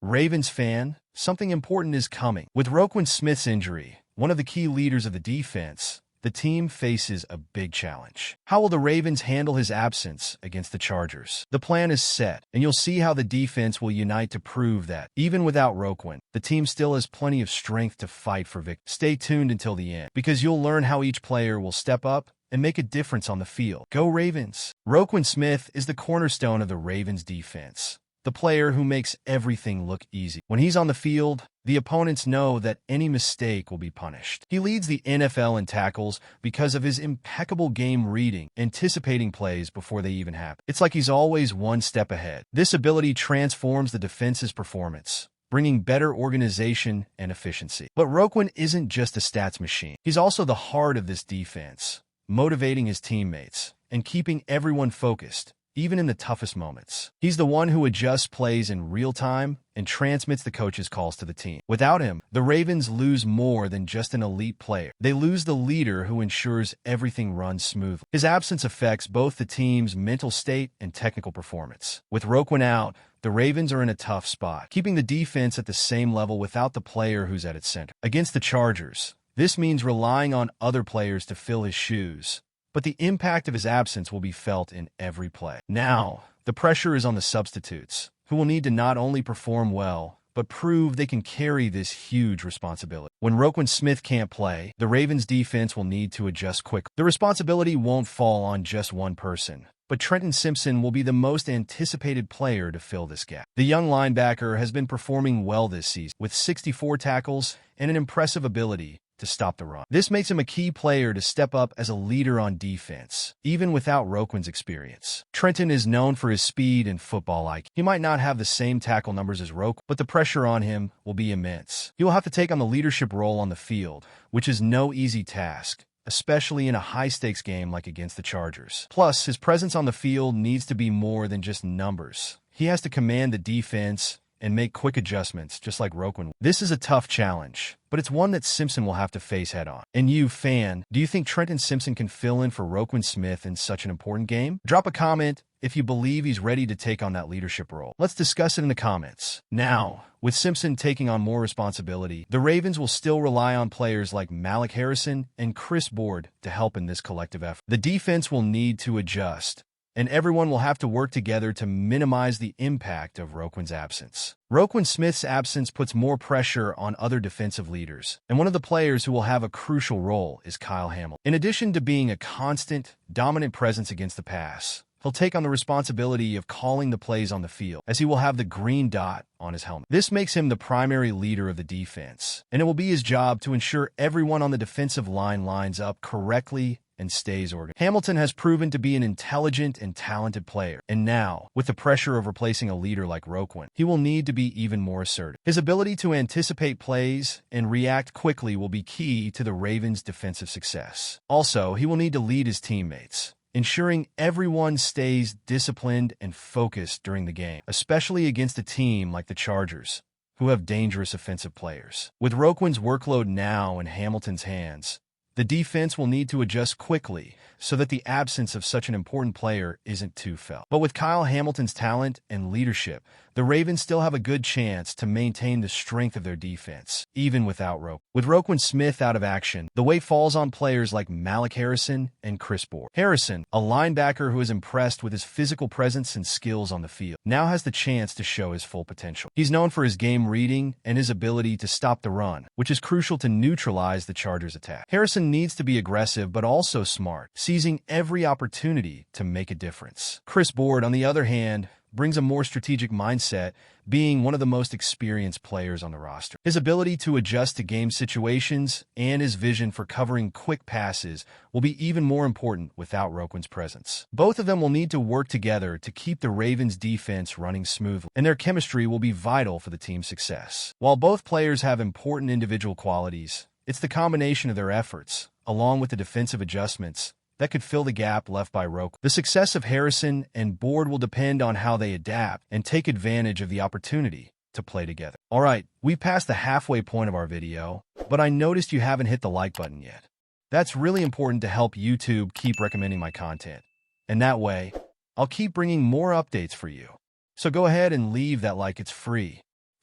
Ravens fan, something important is coming. With Roquan Smith's injury, one of the key leaders of the defense, the team faces a big challenge. How will the Ravens handle his absence against the Chargers? The plan is set, and you'll see how the defense will unite to prove that, even without Roquan, the team still has plenty of strength to fight for victory. Stay tuned until the end, because you'll learn how each player will step up and make a difference on the field. Go Ravens! Roquan Smith is the cornerstone of the Ravens defense, the player who makes everything look easy. When he's on the field, the opponents know that any mistake will be punished. He leads the NFL in tackles because of his impeccable game reading, anticipating plays before they even happen. It's like he's always one step ahead. This ability transforms the defense's performance, bringing better organization and efficiency. But Roquan isn't just a stats machine. He's also the heart of this defense, motivating his teammates and keeping everyone focused, even in the toughest moments. He's the one who adjusts plays in real time and transmits the coach's calls to the team. Without him, the Ravens lose more than just an elite player. They lose the leader who ensures everything runs smoothly. His absence affects both the team's mental state and technical performance. With Roquan out, the Ravens are in a tough spot, keeping the defense at the same level without the player who's at its center. Against the Chargers, this means relying on other players to fill his shoes, but the impact of his absence will be felt in every play. Now, the pressure is on the substitutes, who will need to not only perform well, but prove they can carry this huge responsibility. When Roquan Smith can't play, the Ravens' defense will need to adjust quickly. The responsibility won't fall on just one person, but Trenton Simpson will be the most anticipated player to fill this gap. The young linebacker has been performing well this season, with 64 tackles and an impressive ability to stop the run. This makes him a key player to step up as a leader on defense, even without Roquan's experience. Trenton is known for his speed and football IQ. He might not have the same tackle numbers as Roquan, but the pressure on him will be immense. He will have to take on the leadership role on the field, which is no easy task, especially in a high-stakes game like against the Chargers. Plus, his presence on the field needs to be more than just numbers. He has to command the defense and make quick adjustments, just like Roquan. This is a tough challenge, but it's one that Simpson will have to face head-on. And you, fan, do you think Trenton Simpson can fill in for Roquan Smith in such an important game? Drop a comment if you believe he's ready to take on that leadership role. Let's discuss it in the comments. Now, with Simpson taking on more responsibility, the Ravens will still rely on players like Malik Harrison and Chris Board to help in this collective effort. The defense will need to adjust, and everyone will have to work together to minimize the impact of Roquan's absence. Roquan Smith's absence puts more pressure on other defensive leaders, and one of the players who will have a crucial role is Kyle Hamilton. In addition to being a constant, dominant presence against the pass, he'll take on the responsibility of calling the plays on the field, as he will have the green dot on his helmet. This makes him the primary leader of the defense, and it will be his job to ensure everyone on the defensive line lines up correctly and stays organized. Hamilton has proven to be an intelligent and talented player, and now, with the pressure of replacing a leader like Roquan, he will need to be even more assertive. His ability to anticipate plays and react quickly will be key to the Ravens' defensive success. Also, he will need to lead his teammates, ensuring everyone stays disciplined and focused during the game, especially against a team like the Chargers, who have dangerous offensive players. With Roquan's workload now in Hamilton's hands, the defense will need to adjust quickly so that the absence of such an important player isn't too felt. But with Kyle Hamilton's talent and leadership, the Ravens still have a good chance to maintain the strength of their defense, even without Roquan. With Roquan Smith out of action, the weight falls on players like Malik Harrison and Chris Board. Harrison, a linebacker who is impressed with his physical presence and skills on the field, now has the chance to show his full potential. He's known for his game reading and his ability to stop the run, which is crucial to neutralize the Chargers' attack. Harrison needs to be aggressive but also smart, seizing every opportunity to make a difference. Chris Board, on the other hand, brings a more strategic mindset, being one of the most experienced players on the roster. His ability to adjust to game situations and his vision for covering quick passes will be even more important without Roquan's presence. Both of them will need to work together to keep the Ravens' defense running smoothly, and their chemistry will be vital for the team's success. While both players have important individual qualities, it's the combination of their efforts, along with the defensive adjustments, that could fill the gap left by Roquan. The success of Harrison and Board will depend on how they adapt and take advantage of the opportunity to play together. All right, we've passed the halfway point of our video, but I noticed you haven't hit the like button yet. That's really important to help YouTube keep recommending my content, and that way, I'll keep bringing more updates for you. So go ahead and leave that like, it's free.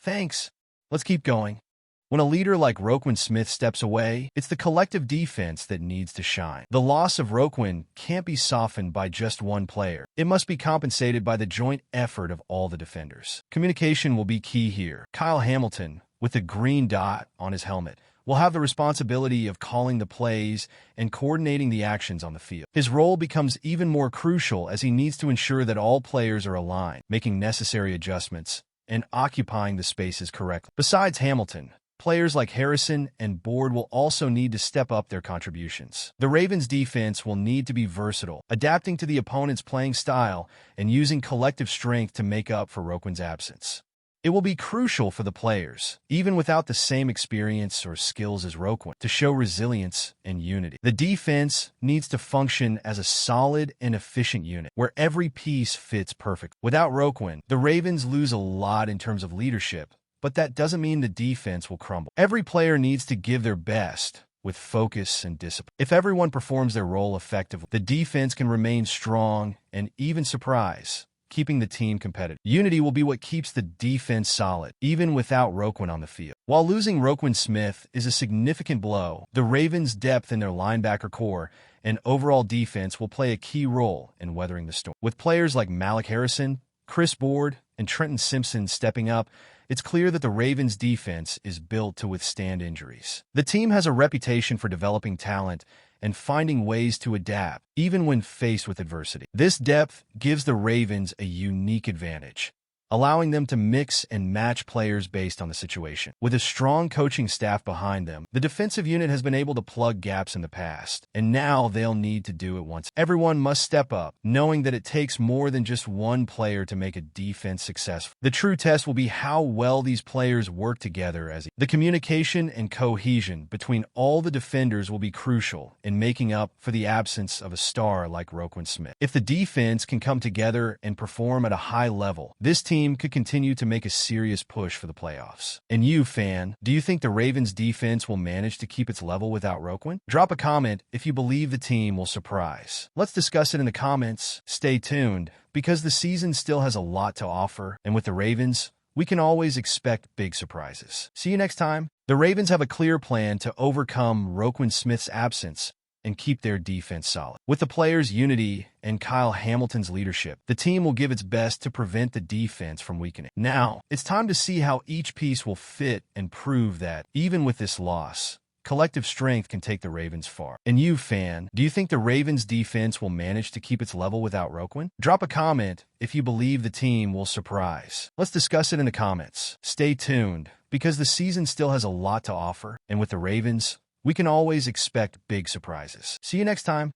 Thanks. Let's keep going. When a leader like Roquan Smith steps away, it's the collective defense that needs to shine. The loss of Roquan can't be softened by just one player. It must be compensated by the joint effort of all the defenders. Communication will be key here. Kyle Hamilton, with the green dot on his helmet, will have the responsibility of calling the plays and coordinating the actions on the field. His role becomes even more crucial as he needs to ensure that all players are aligned, making necessary adjustments, and occupying the spaces correctly. Besides Hamilton, players like Harrison and Board will also need to step up their contributions. The Ravens' defense will need to be versatile, adapting to the opponent's playing style and using collective strength to make up for Roquan's absence. It will be crucial for the players, even without the same experience or skills as Roquan, to show resilience and unity. The defense needs to function as a solid and efficient unit, where every piece fits perfectly. Without Roquan, the Ravens lose a lot in terms of leadership, but that doesn't mean the defense will crumble. Every player needs to give their best with focus and discipline. If everyone performs their role effectively, the defense can remain strong and even surprise, keeping the team competitive. Unity will be what keeps the defense solid, even without Roquan on the field. While losing Roquan Smith is a significant blow, the Ravens' depth in their linebacker core and overall defense will play a key role in weathering the storm. With players like Malik Harrison, Chris Board, and Trenton Simpson stepping up, it's clear that the Ravens' defense is built to withstand injuries. The team has a reputation for developing talent and finding ways to adapt, even when faced with adversity. This depth gives the Ravens a unique advantage, allowing them to mix and match players based on the situation. With a strong coaching staff behind them, the defensive unit has been able to plug gaps in the past, and now they'll need to do it once. Everyone must step up, knowing that it takes more than just one player to make a defense successful. The true test will be how well these players work together as the communication and cohesion between all the defenders will be crucial in making up for the absence of a star like Roquan Smith. If the defense can come together and perform at a high level, this team could continue to make a serious push for the playoffs. And you, fan, do you think the Ravens defense will manage to keep its level without Roquan? Drop a comment if you believe the team will surprise. Let's discuss it in the comments. Stay tuned, because the season still has a lot to offer, and with the Ravens, we can always expect big surprises. See you next time. The Ravens have a clear plan to overcome Roquan Smith's absence and keep their defense solid. With the players' unity and Kyle Hamilton's leadership, the team will give its best to prevent the defense from weakening. Now, it's time to see how each piece will fit and prove that, even with this loss, collective strength can take the Ravens far. And you, fan, do you think the Ravens defense will manage to keep its level without Roquan? Drop a comment if you believe the team will surprise. Let's discuss it in the comments. Stay tuned, because the season still has a lot to offer, and with the Ravens, we can always expect big surprises. See you next time.